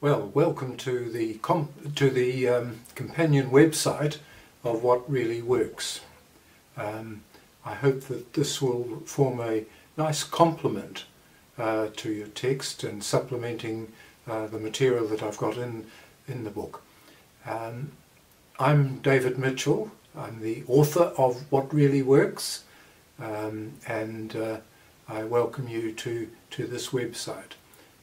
Well, welcome to the companion website of What Really Works. I hope that this will form a nice complement to your text and supplementing the material that I've got in the book. I'm David Mitchell. I'm the author of What Really Works, and I welcome you to this website.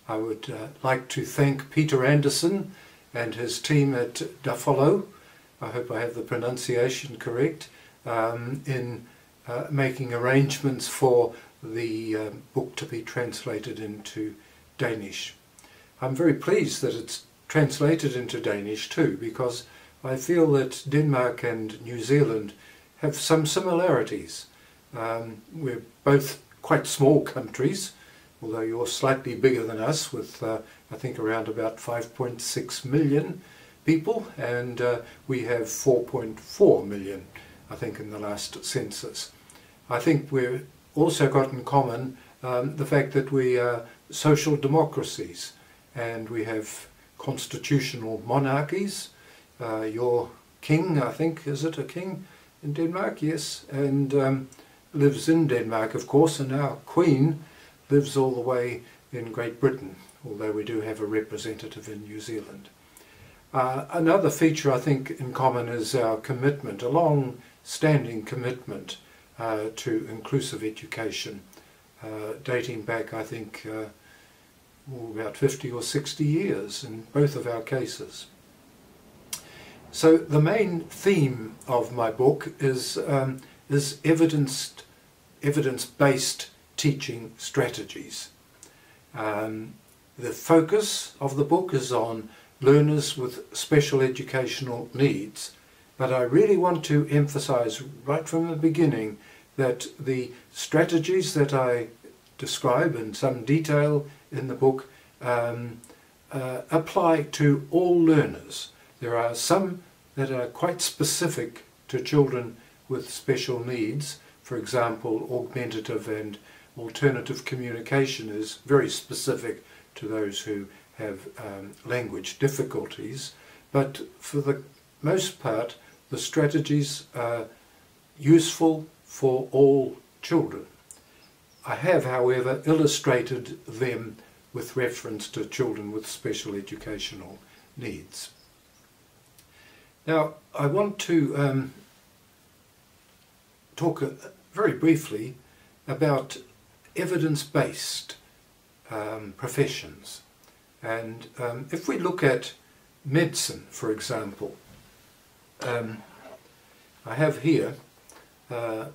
I would like to thank Peter Anderson and his team at Duffalo, I hope I have the pronunciation correct, in making arrangements for the book to be translated into Danish. I'm very pleased that it's translated into Danish too, because I feel that Denmark and New Zealand have some similarities. We're both quite small countries, although you're slightly bigger than us with I think around about 5.6 million people, and we have 4.4 million I think in the last census. I think we've also got in common the fact that we are social democracies and we have constitutional monarchies. Your king, I think, is it a king in Denmark? Yes, and lives in Denmark of course, and our queen lives all the way in Great Britain, although we do have a representative in New Zealand. Another feature I think in common is our commitment, a long-standing commitment to inclusive education, dating back I think about 50 or 60 years in both of our cases. So the main theme of my book is evidence-based teaching strategies. The focus of the book is on learners with special educational needs, but I really want to emphasize right from the beginning that the strategies that I describe in some detail in the book apply to all learners. There are some that are quite specific to children with special needs. For example, augmentative and alternative communication is very specific to those who have language difficulties, but for the most part the strategies are useful for all children. I have, however, illustrated them with reference to children with special educational needs. Now, I want to talk very briefly about evidence-based professions. And if we look at medicine, for example, I have here a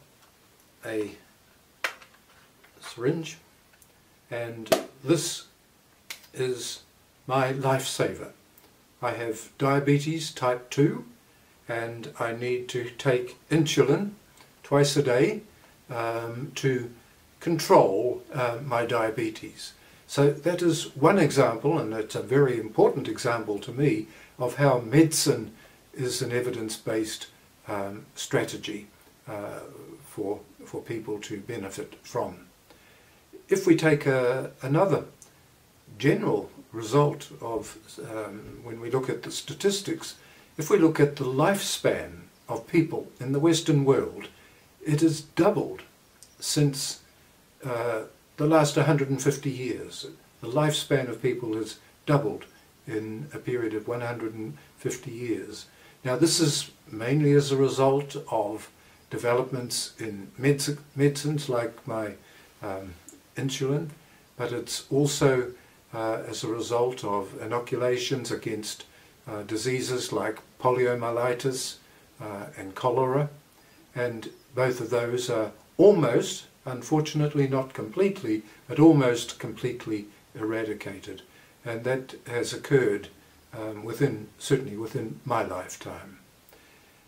syringe, and this is my lifesaver. I have diabetes type 2 and I need to take insulin twice a day to control my diabetes. So that is one example, and it's a very important example to me, of how medicine is an evidence-based strategy for people to benefit from. If we take another general result of, when we look at the statistics, if we look at the lifespan of people in the Western world, it has doubled since the last 150 years. The lifespan of people has doubled in a period of 150 years. Now this is mainly as a result of developments in medicines like my insulin, but it's also as a result of inoculations against diseases like poliomyelitis and cholera, and both of those are almost, unfortunately not completely, but almost completely eradicated, and that has occurred certainly within my lifetime.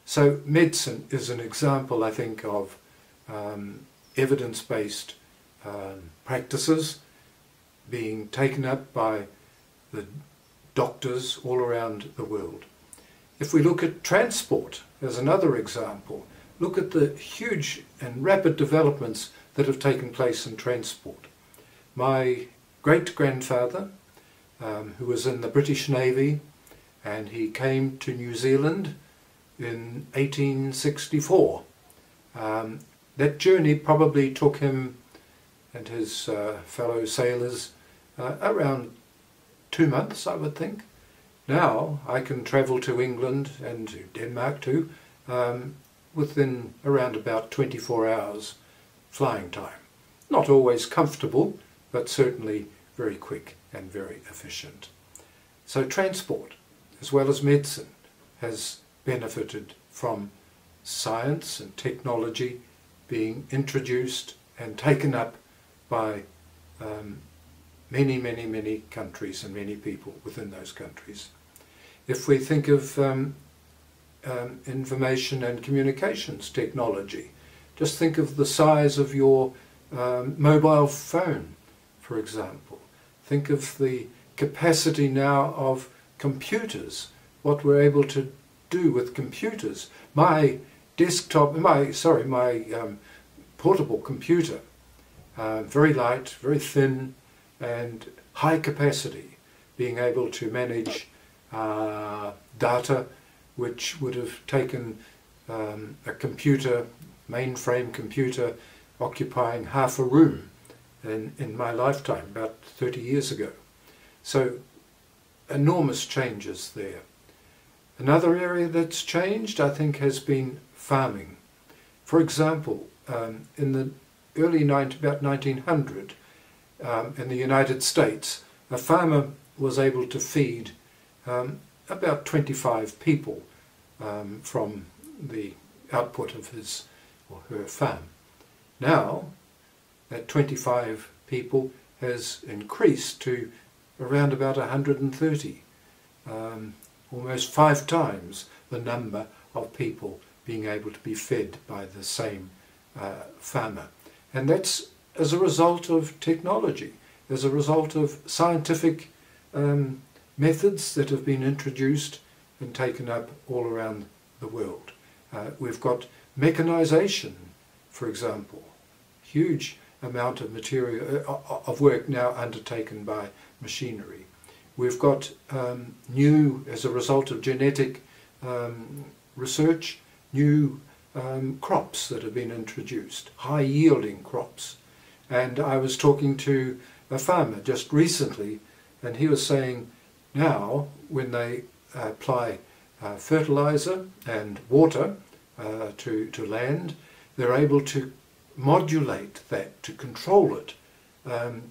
So medicine is an example, I think, of evidence-based practices being taken up by the doctors all around the world. If we look at transport as another example, look at the huge and rapid developments that have taken place in transport. My great-grandfather who was in the British Navy, and he came to New Zealand in 1864. That journey probably took him and his fellow sailors around 2 months, I would think. Now I can travel to England and to Denmark too within around about 24 hours flying time. Not always comfortable, but certainly very quick and very efficient. So transport, as well as medicine, has benefited from science and technology being introduced and taken up by many countries and many people within those countries. If we think of information and communications technology, just think of the size of your mobile phone, for example. Think of the capacity now of computers, what we're able to do with computers. My portable computer, very light, very thin, and high capacity, being able to manage data which would have taken a computer, mainframe computer, occupying half a room in my lifetime, about 30 years ago. So enormous changes there. Another area that's changed, I think, has been farming. For example, in the about 1900, in the United States, a farmer was able to feed about 25 people from the output of his or her farm. Now, that 25 people has increased to around about 130, almost 5 times the number of people being able to be fed by the same farmer. And that's as a result of technology, as a result of scientific methods that have been introduced and taken up all around the world. We've got mechanization, for example, huge amount of material of work now undertaken by machinery. We've got new, as a result of genetic research, new crops that have been introduced, high-yielding crops. And I was talking to a farmer just recently, and he was saying now when they apply fertilizer and water to land, they're able to modulate that, to control it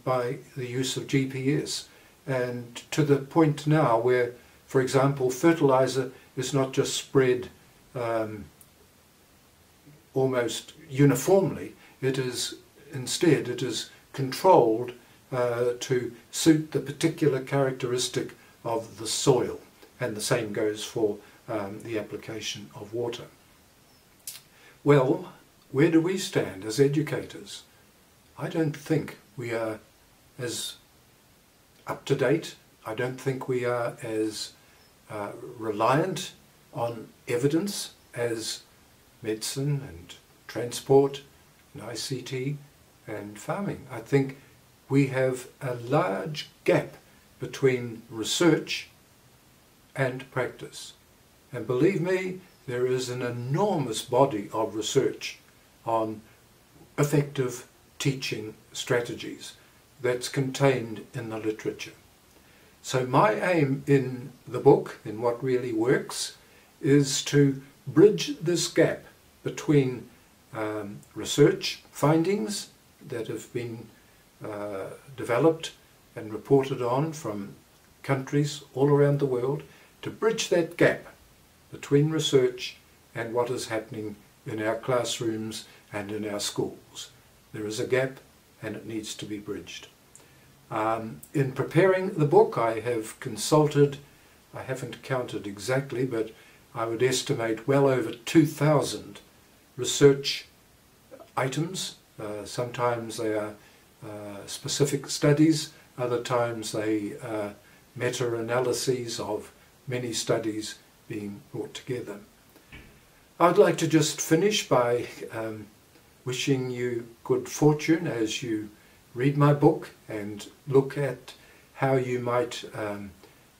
by the use of GPS. And to the point now where, for example, fertilizer is not just spread almost uniformly, it is instead controlled to suit the particular characteristic of the soil, and the same goes for the application of water. Well, where do we stand as educators? I don't think we are as up to date. I don't think we are as reliant on evidence as medicine and transport and ICT and farming. I think we have a large gap between research and practice. And believe me, there is an enormous body of research on effective teaching strategies that's contained in the literature. So my aim in the book, in What Really Works, is to bridge this gap between research findings that have been developed and reported on from countries all around the world, to bridge that gap between research and what is happening in our classrooms and in our schools. There is a gap and it needs to be bridged. In preparing the book, I have consulted, I haven't counted exactly, but I would estimate well over 2,000 research items. Sometimes they are specific studies, other times they are meta-analyses of many studies being brought together. I'd like to just finish by wishing you good fortune as you read my book and look at how you might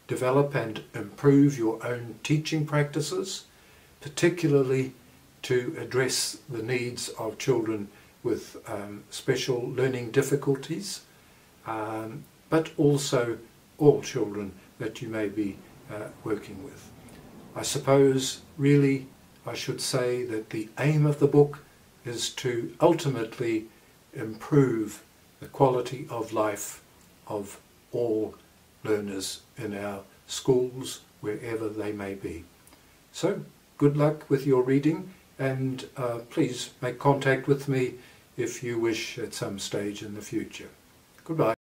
develop and improve your own teaching practices, particularly to address the needs of children with special learning difficulties, but also all children that you may be working with. I suppose really I should say that the aim of the book is to ultimately improve the quality of life of all learners in our schools, wherever they may be. So, good luck with your reading, and please make contact with me if you wish at some stage in the future. Goodbye.